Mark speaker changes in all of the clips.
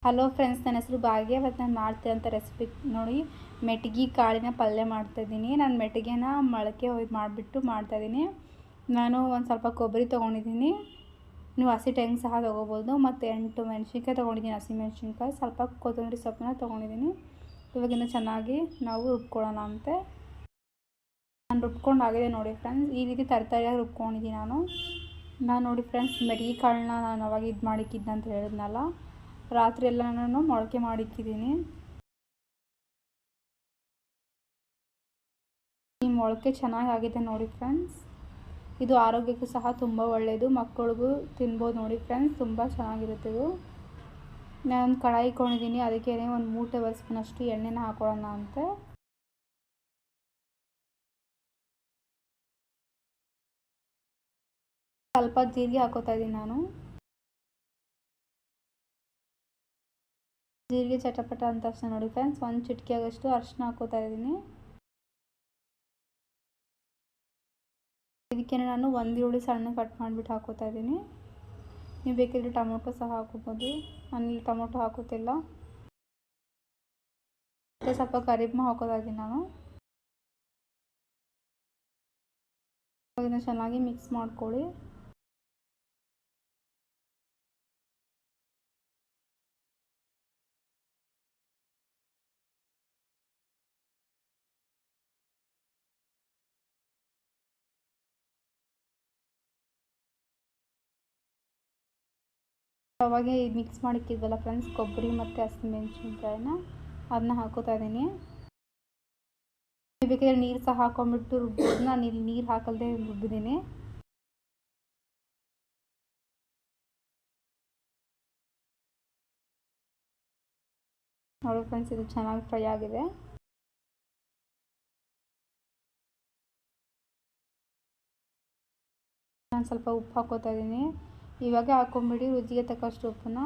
Speaker 1: Hello friends, ನನ್ನ ಹೆಸರು ಭಾಗ್ಯ. ಇವತ್ತು ನಾನು ಮಾಡ್ತಿರೋಂಥ ರೆಸಿಪಿ ನೋಡಿ, ಮೆಟ್ಗೆ ಕಾಳಿನ ಪಲ್ಯ ಮಾಡ್ತಾಯಿದ್ದೀನಿ. ನಾನು ಮೆಟ್ಗೆನ ಮೊಳಕೆ ಮಾಡಿಬಿಟ್ಟು ಮಾಡ್ತಾಯಿದ್ದೀನಿ. ನಾನು ಒಂದು ಸ್ವಲ್ಪ ಕೊಬ್ಬರಿ ತೊಗೊಂಡಿದ್ದೀನಿ. ನೀವು ಹಸಿ ತೆಂಗು ಸಹ ತೊಗೋಬೋದು. ಮತ್ತು 8 ಮೆಣಸಿನ್ಕಾಯಿ ತೊಗೊಂಡಿದ್ದೀನಿ, ಹಸಿ ಮೆಣಸಿನ್ಕಾಯಿ. ಸ್ವಲ್ಪ ಕೊತ್ತಂಬರಿ ಸೊಪ್ಪನ್ನ ತೊಗೊಂಡಿದ್ದೀನಿ. ಇವಾಗಿಂದ ಚೆನ್ನಾಗಿ ನಾವು ರುಬ್ಕೊಳ್ಳೋಣ ಅಂತೆ. ನಾನು ರುಬ್ಕೊಂಡಾಗಿದೆ ನೋಡಿ ಫ್ರೆಂಡ್ಸ್. ಈ ರೀತಿ ತರಕಾರಿಯಾಗಿ ರುಬ್ಕೊಂಡಿದ್ದೀನಿ ನಾನು ನೋಡಿ ಫ್ರೆಂಡ್ಸ್. ಮೆಟ್ಗೆ ಕಾಳನ್ನ ನಾನು ಅವಾಗ ಮಾಡಿಕ್ಕಿದ್ದೆ ಅಂತ ಹೇಳಿದ್ನಲ್ಲ, ರಾತ್ರಿ ಎಲ್ಲ ನಾನು ಮೊಳಕೆ ಮಾಡಿಕ್ಕಿದ್ದೀನಿ. ಈ ಮೊಳಕೆ ಚೆನ್ನಾಗಾಗಿದೆ ನೋಡಿ ಫ್ರೆಂಡ್ಸ್. ಇದು ಆರೋಗ್ಯಕ್ಕೂ ಸಹ ತುಂಬ ಒಳ್ಳೆಯದು, ಮಕ್ಕಳಿಗೂ ತಿನ್ಬೋದು ನೋಡಿ ಫ್ರೆಂಡ್ಸ್. ತುಂಬ ಚೆನ್ನಾಗಿರುತ್ತೆ ಇದು. ನಾನು ಕಡಾಯಿ ಇಟ್ಕೊಂಡಿದ್ದೀನಿ, ಅದಕ್ಕೆ ಒಂದು 3 ಟೇಬಲ್ ಸ್ಪೂನಷ್ಟು ಎಣ್ಣೆನ ಹಾಕೊಳ್ಳೋಣ ಅಂತೆ. ಸ್ವಲ್ಪ ಜೀರಿಗೆ ಹಾಕೋತಾ ಇದ್ದೀನಿ ನಾನು. ಜೀರಿಗೆ ಚಟಪಟ ಅಂತ ತಕ್ಷಣ ನೋಡಿ ಫ್ರೆಂಡ್ಸ್, ಒಂದು ಚಿಟಿಕೆ ಆಗೋಷ್ಟು ಅರಿಶಿನ ಹಾಕೋತಾ ಇದ್ದೀನಿ. ಇದಕ್ಕೆ ನಾನು 1 ಈರುಳ್ಳಿ ಸಣ್ಣ ಕಟ್ ಮಾಡಿಬಿಟ್ಟು ಹಾಕೋತಾ ಇದ್ದೀನಿ. ನೀವು ಬೇಕಿದ್ರೆ ಟೊಮೊಟೊ ಸಹ ಹಾಕೋಬೋದು. ನಾನಿಲ್ಲಿ ಟೊಮೊಟೊ ಹಾಕೋತಿಲ್ಲ. ಮತ್ತು ಸ್ವಲ್ಪ ಕರಿಬೇವು ಹಾಕೋತಾ ಇದ್ದೀನಿ ನಾನು. ಇದನ್ನು ಚೆನ್ನಾಗಿ ಮಿಕ್ಸ್ ಮಾಡ್ಕೊಳ್ಳಿ. ಅವಾಗೆ ಮಿಕ್ಸ್ ಮಾಡಿಕ್ಕಿದ್ವಲ್ಲ ಫ್ರೆಂಡ್ಸ್, ಕೊಬ್ಬರಿ ಮತ್ತು ಹಸಿಮೆಣಸಿನ್ಕಾಯಿನ ಅದನ್ನ ಹಾಕೋತಾ ಇದ್ದೀನಿ. ಬೇಕಿದ್ರೆ ನೀರು ಸಹ ಹಾಕೊಂಡ್ಬಿಟ್ಟು ರುಬ್ಬೋದು. ನಾನು ಇಲ್ಲಿ ನೀರು ಹಾಕಲ್ದೆ ರುಬ್ಬಿದ್ದೀನಿ. ನೋಡಿ ಫ್ರೆಂಡ್ಸ್, ಇದು ಚೆನ್ನಾಗಿ ಫ್ರೈ ಆಗಿದೆ. ನಾನು ಸ್ವಲ್ಪ ಉಪ್ಪು ಹಾಕೋತಾ ಇದ್ದೀನಿ. ಇವಾಗ ಹಾಕೊಂಡ್ಬಿಡಿ ರುಚಿಗೆ ತಕ್ಕಷ್ಟು ಉಪ್ಪನ್ನ.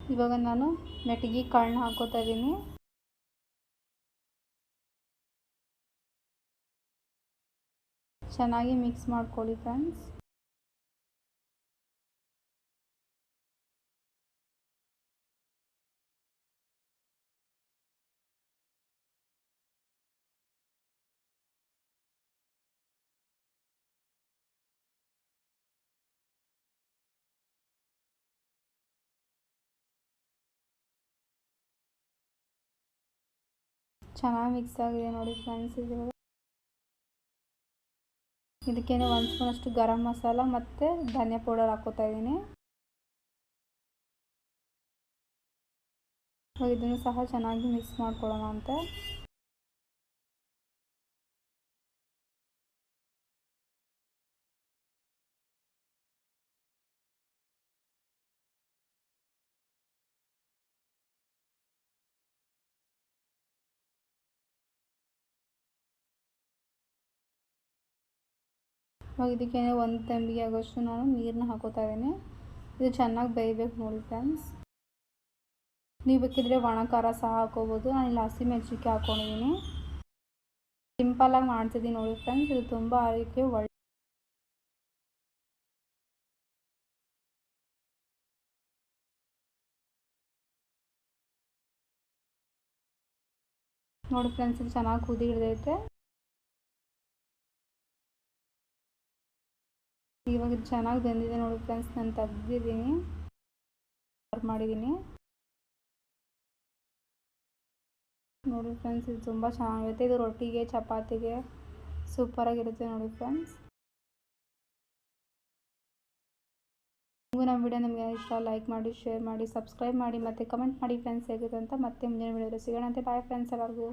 Speaker 1: ಇವಾಗ ನಾನು ಮೆಟ್ಗೆ ಕಾಳನ್ನ ಹಾಕೋತಾ ಇದ್ದೀನಿ. ಚೆನ್ನಾಗಿ ಮಿಕ್ಸ್ ಮಾಡ್ಕೊಳ್ಳಿ ಫ್ರೆಂಡ್ಸ್. ಚೆನ್ನಾಗಿ ಮಿಕ್ಸ್ ಆಗಿದೆ ನೋಡಿ ಫ್ರೆಂಡ್ಸ್. ಇದಕ್ಕೇನೆ 1 ಸ್ಪೂನಷ್ಟು ಗರಂ ಮಸಾಲ ಮತ್ತು ಧನಿಯಾ ಪೌಡರ್ ಹಾಕೋತಾ ಇದ್ದೀನಿ. ಇದನ್ನು ಸಹ ಚೆನ್ನಾಗಿ ಮಿಕ್ಸ್ ಮಾಡ್ಕೊಳ್ಳೋಣ ಅಂತೆ. ಇದಕ್ಕೆ 1 ತಂಬಿಗೆ ಆಗೋಷ್ಟು ನಾನು ನೀರನ್ನ ಹಾಕೋತಾ ಇದ್ದೀನಿ. ಇದು ಚೆನ್ನಾಗಿ ಬೇಯಬೇಕು ನೋಡಿ ಫ್ರೆಂಡ್ಸ್. ನೀವು ಬೇಕಿದ್ರೆ ಒಣ ಖಾರ ಸಹ ಹಾಕೋಬೋದು. ನಾನಿಲ್ಲಿ ಹಸಿಮೆಣಸಿನ್ಕಾಯಿ ಹಾಕ್ಕೊಂಡಿದ್ದೀನಿ. ಸಿಂಪಲಾಗಿ ಮಾಡ್ತಿದ್ದೀನಿ ನೋಡಿ ಫ್ರೆಂಡ್ಸ್. ಇದು ತುಂಬ ಆರೋಗ್ಯಕ್ಕೆ ಒಳ್ಳೆ. ನೋಡಿ ಫ್ರೆಂಡ್ಸ್, ಇದು ಚೆನ್ನಾಗಿ ಕುದಿ ಹಿಡಿದೈತೆ. ಇವಾಗ ಇದು ಚೆನ್ನಾಗಿ ಬೆಂದಿದೆ ನೋಡಿ ಫ್ರೆಂಡ್ಸ್. ನಾನು ತೆಗ್ದಿದ್ದೀನಿ, ಮಾಡಿದ್ದೀನಿ ನೋಡಿ ಫ್ರೆಂಡ್ಸ್. ಇದು ತುಂಬ ಚೆನ್ನಾಗಿರುತ್ತೆ. ಇದು ರೊಟ್ಟಿಗೆ, ಚಪಾತಿಗೆ ಸೂಪರಾಗಿರುತ್ತೆ ನೋಡಿ ಫ್ರೆಂಡ್ಸ್. ನೀವು ನಮ್ಮ ವಿಡಿಯೋ ನಿಮಗೆ ಇಷ್ಟ ಲೈಕ್ ಮಾಡಿ, ಶೇರ್ ಮಾಡಿ, ಸಬ್ಸ್ಕ್ರೈಬ್ ಮಾಡಿ ಮತ್ತು ಕಮೆಂಟ್ ಮಾಡಿ ಫ್ರೆಂಡ್ಸ್ ಹೇಗಿದೆ ಅಂತ. ಮತ್ತೆ ಮುಂದಿನ ವಿಡಿಯೋದಲ್ಲಿ ಸಿಗೋಣ ಅಂತೆ. ಬಾಯ್ ಫ್ರೆಂಡ್ಸ್ ಎಲ್ಲರಿಗೂ.